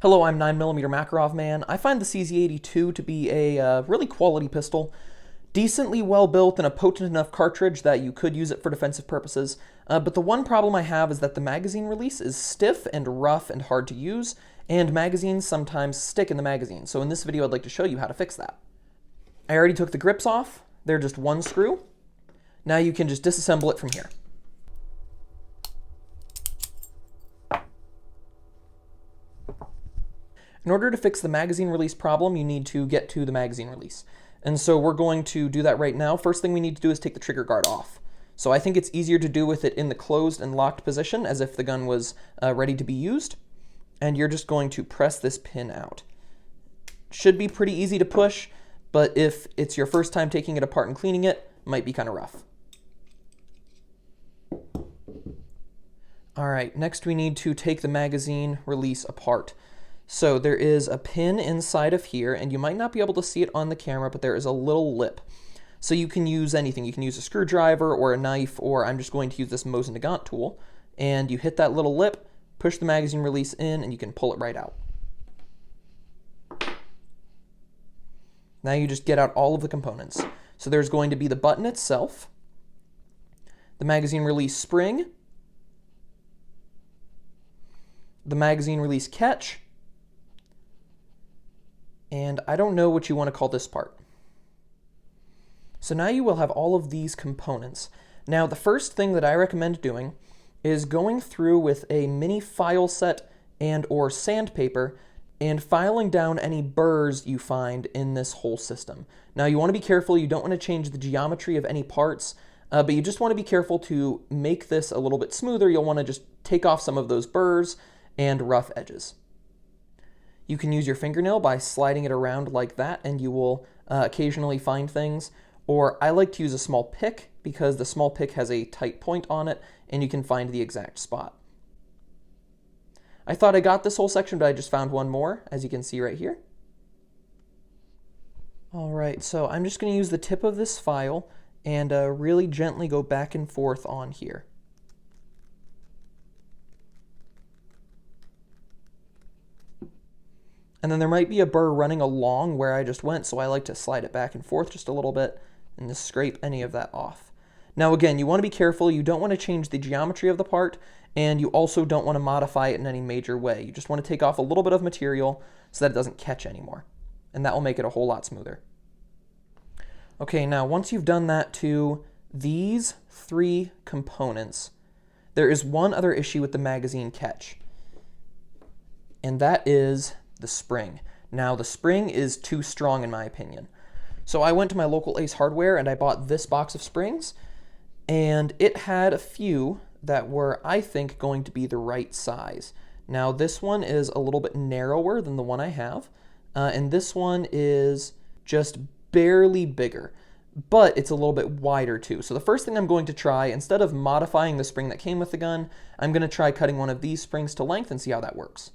Hello, I'm 9mm Makarov Man. I find the CZ-82 to be a really quality pistol, decently well built and a potent enough cartridge that you could use it for defensive purposes, but the one problem I have is that the magazine release is stiff and rough and hard to use, and magazines sometimes stick in the magazine, so in this video I'd like to show you how to fix that. I already took the grips off. They're just one screw. Now you can just disassemble it from here. In order to fix the magazine release problem, you need to get to the magazine release. And so we're going to do that right now. First thing we need to do is take the trigger guard off. So I think it's easier to do with it in the closed and locked position, as if the gun was ready to be used. And you're just going to press this pin out. Should be pretty easy to push, but if it's your first time taking it apart and cleaning it, might be kind of rough. All right, next we need to take the magazine release apart. So there is a pin inside of here, and you might not be able to see it on the camera, but there is a little lip. So you can use anything. You can use a screwdriver or a knife, or I'm just going to use this Mosin Nagant tool. And you hit that little lip, push the magazine release in, and you can pull it right out. Now you just get out all of the components. So there's going to be the button itself, the magazine release spring, the magazine release catch, and I don't know what you want to call this part. So now you will have all of these components. Now the first thing that I recommend doing is going through with a mini file set and or sandpaper and filing down any burrs you find in this whole system. Now you want to be careful, you don't want to change the geometry of any parts, but you just want to be careful to make this a little bit smoother. You'll want to just take off some of those burrs and rough edges. You can use your fingernail by sliding it around like that, and you will occasionally find things. Or I like to use a small pick because the small pick has a tight point on it, and you can find the exact spot. I thought I got this whole section, but I just found one more, as you can see right here. All right, so I'm just going to use the tip of this file and really gently go back and forth on here. And then there might be a burr running along where I just went, so I like to slide it back and forth just a little bit and just scrape any of that off. Now again, you want to be careful. You don't want to change the geometry of the part, and you also don't want to modify it in any major way. You just want to take off a little bit of material so that it doesn't catch anymore, and that will make it a whole lot smoother. Okay, now once you've done that to these three components, there is one other issue with the magazine catch, and that is the spring. Now the spring is too strong in my opinion. So I went to my local Ace Hardware and I bought this box of springs, and it had a few that were, I think, going to be the right size. Now this one is a little bit narrower than the one I have, and this one is just barely bigger, but it's a little bit wider too. So the first thing I'm going to try, instead of modifying the spring that came with the gun, I'm going to try cutting one of these springs to length and see how that works.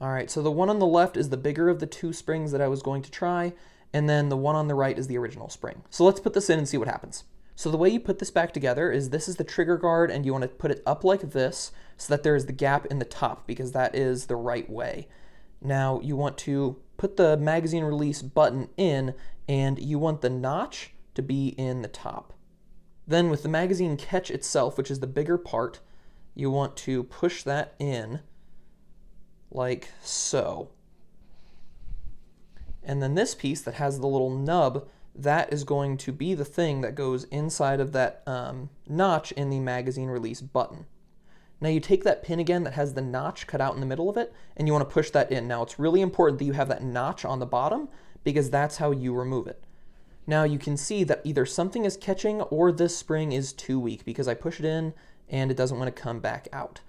All right, so the one on the left is the bigger of the two springs that I was going to try, and then the one on the right is the original spring. So let's put this in and see what happens. So the way you put this back together is this is the trigger guard, and you want to put it up like this so that there is the gap in the top, because that is the right way. Now you want to put the magazine release button in, and you want the notch to be in the top. Then with the magazine catch itself, which is the bigger part, you want to push that in like so. And then this piece that has the little nub, that is going to be the thing that goes inside of that notch in the magazine release button. Now you take that pin again that has the notch cut out in the middle of it, and you want to push that in. Now it's really important that you have that notch on the bottom, because that's how you remove it. Now you can see that either something is catching or this spring is too weak, because I push it in and it doesn't want to come back out.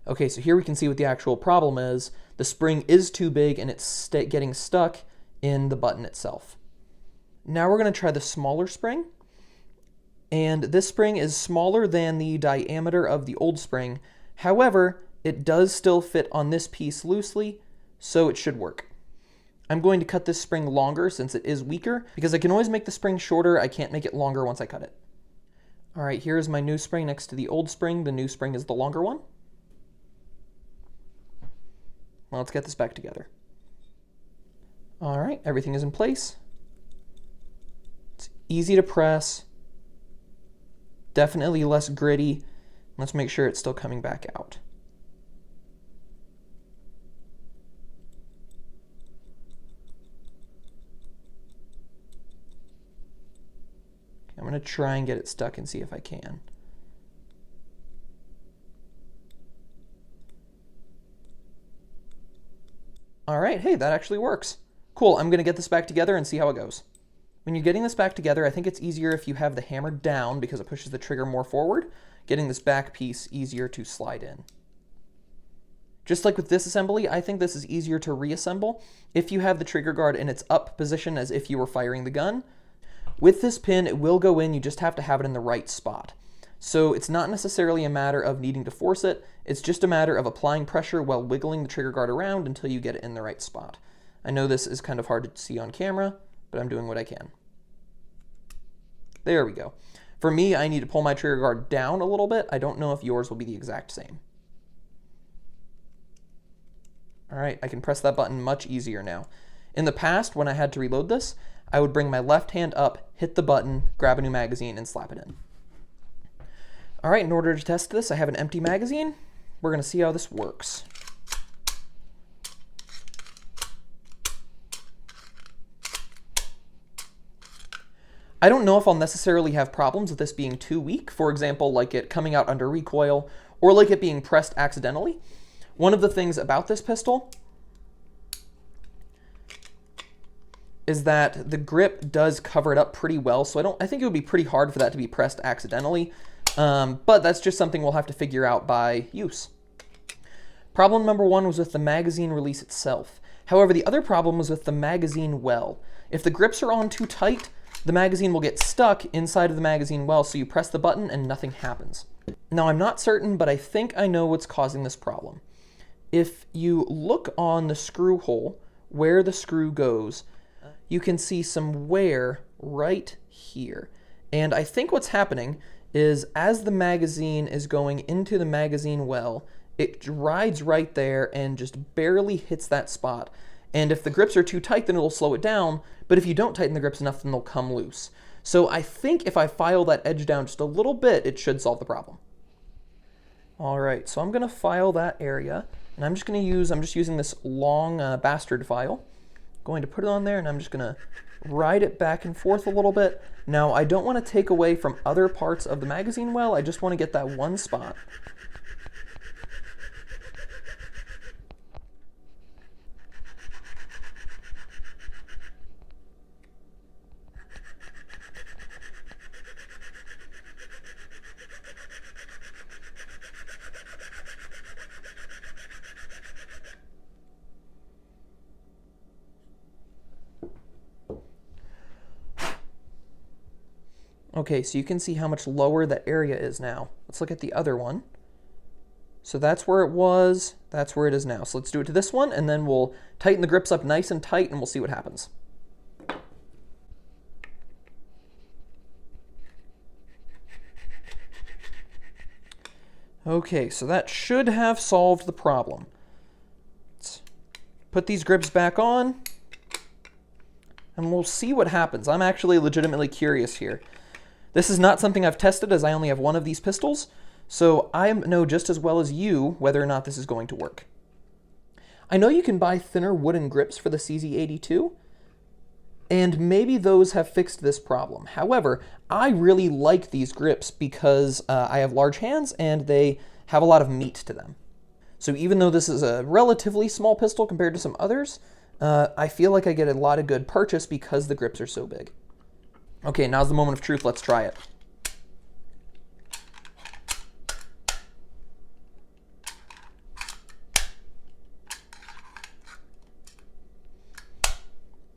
Okay, so here we can see what the actual problem is. The spring is too big and it's getting stuck in the button itself. Now we're going to try the smaller spring. And this spring is smaller than the diameter of the old spring. However, it does still fit on this piece loosely, so it should work. I'm going to cut this spring longer since it is weaker, because I can always make the spring shorter. I can't make it longer once I cut it. All right, here is my new spring next to the old spring. The new spring is the longer one. Well, let's get this back together. All right, everything is in place. It's easy to press. Definitely less gritty. Let's make sure it's still coming back out. I'm going to try and get it stuck and see if I can. All right, hey, that actually works. Cool, I'm going to get this back together and see how it goes. When you're getting this back together, I think it's easier if you have the hammer down because it pushes the trigger more forward, getting this back piece easier to slide in. Just like with disassembly, I think this is easier to reassemble if you have the trigger guard in its up position as if you were firing the gun. With this pin, it will go in, you just have to have it in the right spot. So it's not necessarily a matter of needing to force it, it's just a matter of applying pressure while wiggling the trigger guard around until you get it in the right spot. I know this is kind of hard to see on camera, but I'm doing what I can. There we go. For me, I need to pull my trigger guard down a little bit. I don't know if yours will be the exact same. All right, I can press that button much easier now. In the past, when I had to reload this, I would bring my left hand up, hit the button, grab a new magazine, and slap it in. All right, in order to test this, I have an empty magazine. We're going to see how this works. I don't know if I'll necessarily have problems with this being too weak, for example, like it coming out under recoil, or like it being pressed accidentally. One of the things about this pistol is that the grip does cover it up pretty well, so I think it would be pretty hard for that to be pressed accidentally, but that's just something we'll have to figure out by use. Problem number one was with the magazine release itself. However, the other problem was with the magazine well. If the grips are on too tight, the magazine will get stuck inside of the magazine well, so you press the button and nothing happens. Now, I'm not certain, but I think I know what's causing this problem. If you look on the screw hole where the screw goes, you can see some wear right here. And I think what's happening is as the magazine is going into the magazine well, it rides right there and just barely hits that spot. And if the grips are too tight, then it'll slow it down, but if you don't tighten the grips enough, then they'll come loose. So I think if I file that edge down just a little bit, it should solve the problem. All right, so I'm gonna file that area, and I'm just using this long bastard file. Going to put it on there, and I'm just gonna ride it back and forth a little bit. Now, I don't want to take away from other parts of the magazine well, I just want to get that one spot. Okay, so you can see how much lower that area is now. Let's look at the other one. So that's where it was, that's where it is now. So let's do it to this one, and then we'll tighten the grips up nice and tight, and we'll see what happens. Okay, so that should have solved the problem. Let's put these grips back on, and we'll see what happens. I'm actually legitimately curious here. This is not something I've tested as I only have one of these pistols, so I know just as well as you whether or not this is going to work. I know you can buy thinner wooden grips for the CZ-82, and maybe those have fixed this problem. However, I really like these grips because I have large hands and they have a lot of meat to them. So even though this is a relatively small pistol compared to some others, I feel like I get a lot of good purchase because the grips are so big. Okay, now's the moment of truth. Let's try it.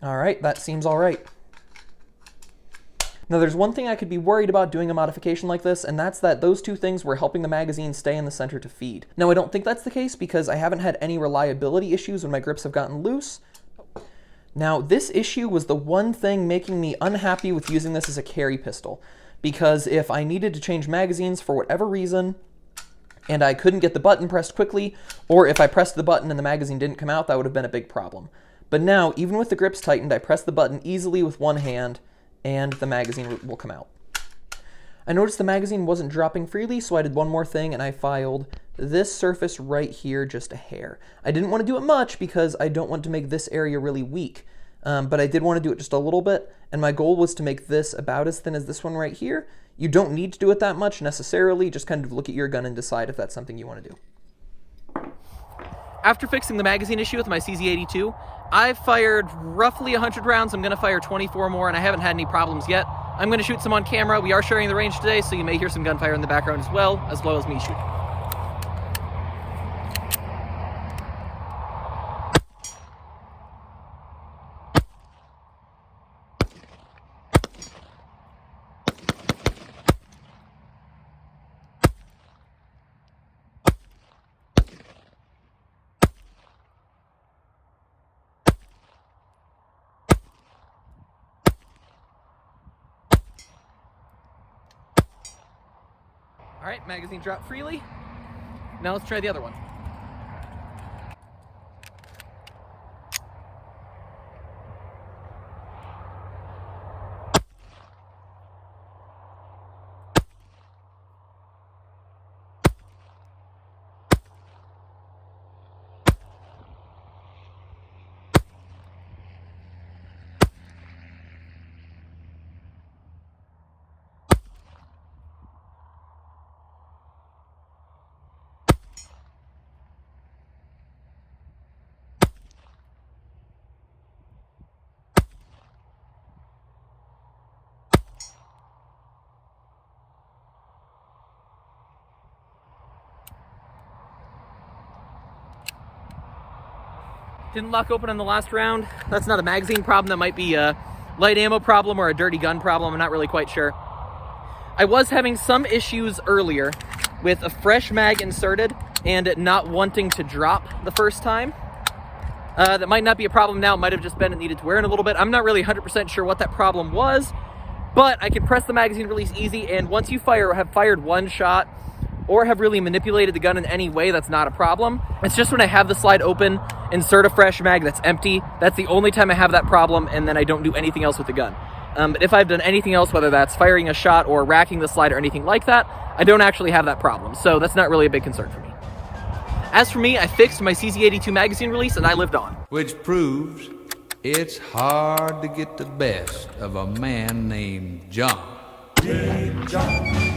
All right, that seems all right. Now, there's one thing I could be worried about doing a modification like this, and that's that those two things were helping the magazine stay in the center to feed. Now, I don't think that's the case because I haven't had any reliability issues when my grips have gotten loose. Now, this issue was the one thing making me unhappy with using this as a carry pistol, because if I needed to change magazines for whatever reason, and I couldn't get the button pressed quickly, or if I pressed the button and the magazine didn't come out, that would have been a big problem. But now, even with the grips tightened, I press the button easily with one hand, and the magazine will come out. I noticed the magazine wasn't dropping freely, so I did one more thing, and I filed this surface right here just a hair. I didn't want to do it much because I don't want to make this area really weak, but I did want to do it just a little bit, and my goal was to make this about as thin as this one right here. You don't need to do it that much necessarily, just kind of look at your gun and decide if that's something you want to do. After fixing the magazine issue with my CZ-82, I've fired roughly 100 rounds. I'm going to fire 24 more, and I haven't had any problems yet. I'm going to shoot some on camera. We are sharing the range today, so you may hear some gunfire in the background as well as me shooting. All right, magazine dropped freely. Now let's try the other one. Didn't lock open on the last round. That's not a magazine problem. That might be a light ammo problem or a dirty gun problem. I'm not really quite sure. I was having some issues earlier with a fresh mag inserted and it not wanting to drop the first time. That might not be a problem now. It might have just been it needed to wear in a little bit. I'm not really 100% sure what that problem was, but I can press the magazine release easy, and once you have fired one shot or have really manipulated the gun in any way, that's not a problem. It's just when I have the slide open, insert a fresh mag that's empty, that's the only time I have that problem, and then I don't do anything else with the gun. But if I've done anything else, whether that's firing a shot or racking the slide or anything like that, I don't actually have that problem, so that's not really a big concern for me. As for me, I fixed my CZ-82 magazine release and I lived on. Which proves it's hard to get the best of a man named John. John.